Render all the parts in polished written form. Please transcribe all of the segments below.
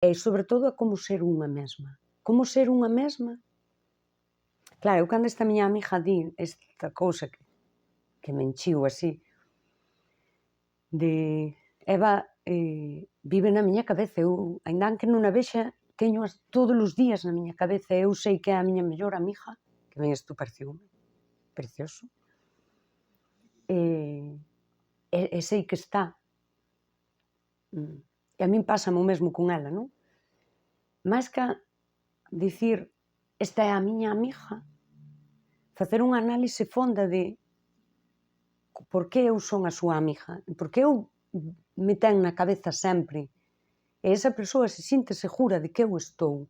E, sobre todo, a como ser unha mesma. Como ser unha mesma. Claro, eu cando esta miña amiga di esta cousa que me enchiu así, de Eva vive na miña cabeza, eu, ainda que non a vexa, teño todos os días na miña cabeza, eu sei que é a miña mellor amiga, que ven isto pareceume precioso, e sei que está. E a min pásame o mesmo con ela, non? Mais que dicir, esta é a miña amiga, facer unha análise fonda de por que eu son a súa amiga, por que eu me ten na cabeza sempre, e esa persoa se sinte segura de que eu estou,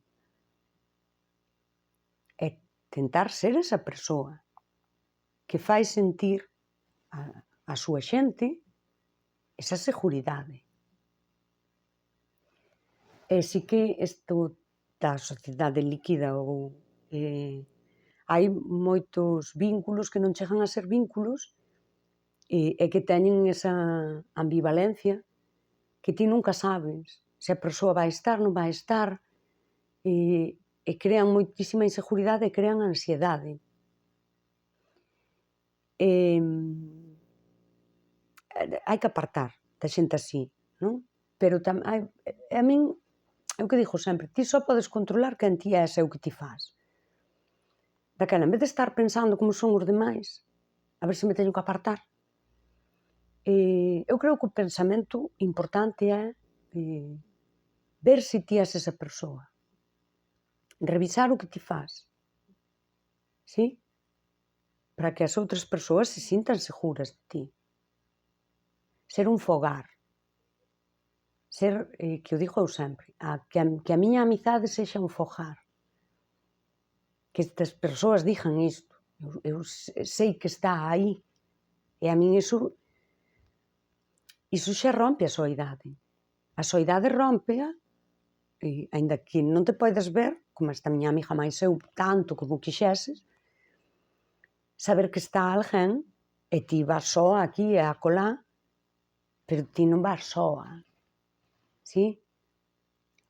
e tentar ser esa persoa que fai sentir a súa xente esa seguridade. E si que isto da sociedade líquida ou hai moitos vínculos que non chegan a ser vínculos e que teñen esa ambivalencia que ti nunca sabes se a persoa vai estar, non vai estar, e crean moitísima inseguridade e crean ansiedade. Hai que apartar da xente así, non? Pero a min, é o que digo sempre, ti só podes controlar quen ti és e o que ti faz. Daquela, en vez de estar pensando como son os demais, a ver se me teño que apartar, eu creo que o pensamento importante é ver se ti és esa persoa, revisar o que ti faz, sí? Para que as outras persoas se sintan seguras de ti. Ser un fogar, ser, que o digo eu sempre, que a miña amizade sexa un fogar, que estas persoas digan isto, eu sei que está aí, e a min iso xa rompe a soidade. A soidade rómpea, aínda que non te podes ver, como esta miña amiga máis eu, tanto como quixeses, saber que está alguén, e ti vas soa aquí e acolá, pero ti non vas soa, sí?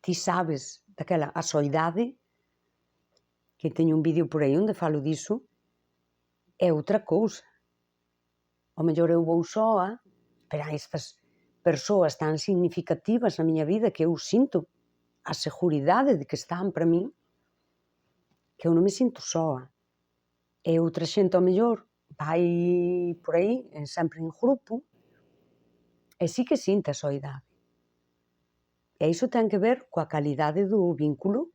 Ti sabes, daquela, a soidade, que teño un vídeo por aí onde falo diso, é outra cousa. Ao mellor eu vou soa, pero hai estas persoas tan significativas na miña vida que eu sinto a seguridade de que están para min, que eu non me sinto soa. E outra xente ao mellor vai por aí, sempre en grupo, e sí que sinte a soidade. E iso ten que ver coa calidade do vínculo,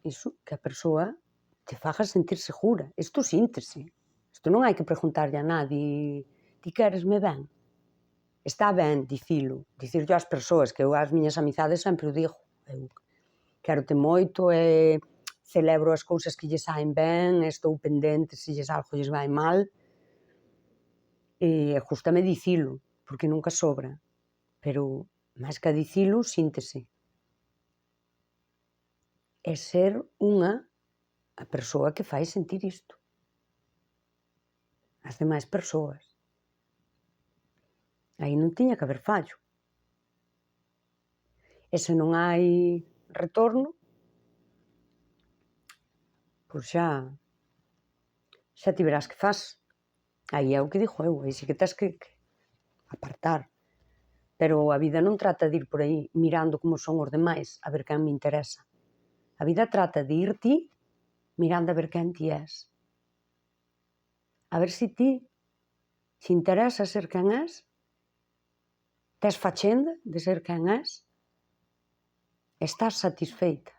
iso, que a persoa te faga sentir segura. Isto síntese. Isto non hai que preguntarlle a nadie, ti quéresme ben? Está ben dicilo, dicirlo ás persoas, que eu ás miñas amizades sempre o digo. Eu quérote moito e celebro as cousas que lles saen ben, estou pendente se algo lles vai mal, e gústame dicilo, porque nunca sobra, pero máis que dicilo, síntese. É ser a persoa que fai sentir isto as demais persoas. Aí non tiña que haber fallo. E se non hai retorno, pois xa ti verás que faz. Aí é o que digo eu, aí sí que tes que apartar. Pero a vida non trata de ir por aí mirando como son os demais, a ver quen me interesa. A vida trata de ir ti mirando a ver quen ti és. A ver se ti se interesa ser quen és, tes fachenda de ser quen és, estás satisfeita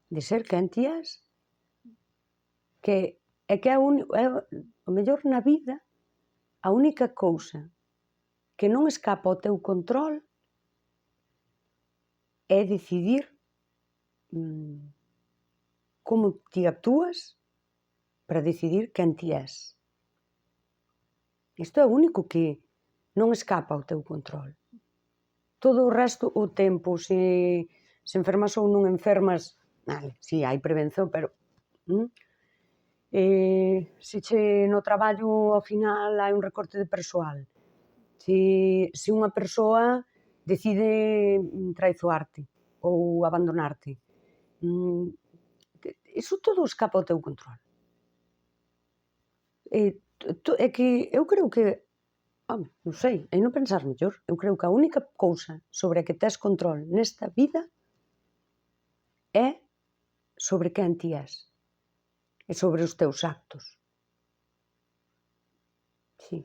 de ser quen ti és, que é o mellor na vida, a única cousa que non escapa ao teu control é decidir como ti actúas para decidir quen ti és. Isto é o único que non escapa ao teu control. Todo o resto, o tempo, se enfermas ou non enfermas, vale, si, hai prevención, pero se no traballo ao final hai un recorte de persoal, Se unha persoa decide traizoarte ou abandonarte, iso todo escapa ao teu control. É que eu creo que, non sei, hai non pensar mellor, eu creo que a única cousa sobre a que tes control nesta vida é sobre quen ti és e sobre os teus actos. Sí.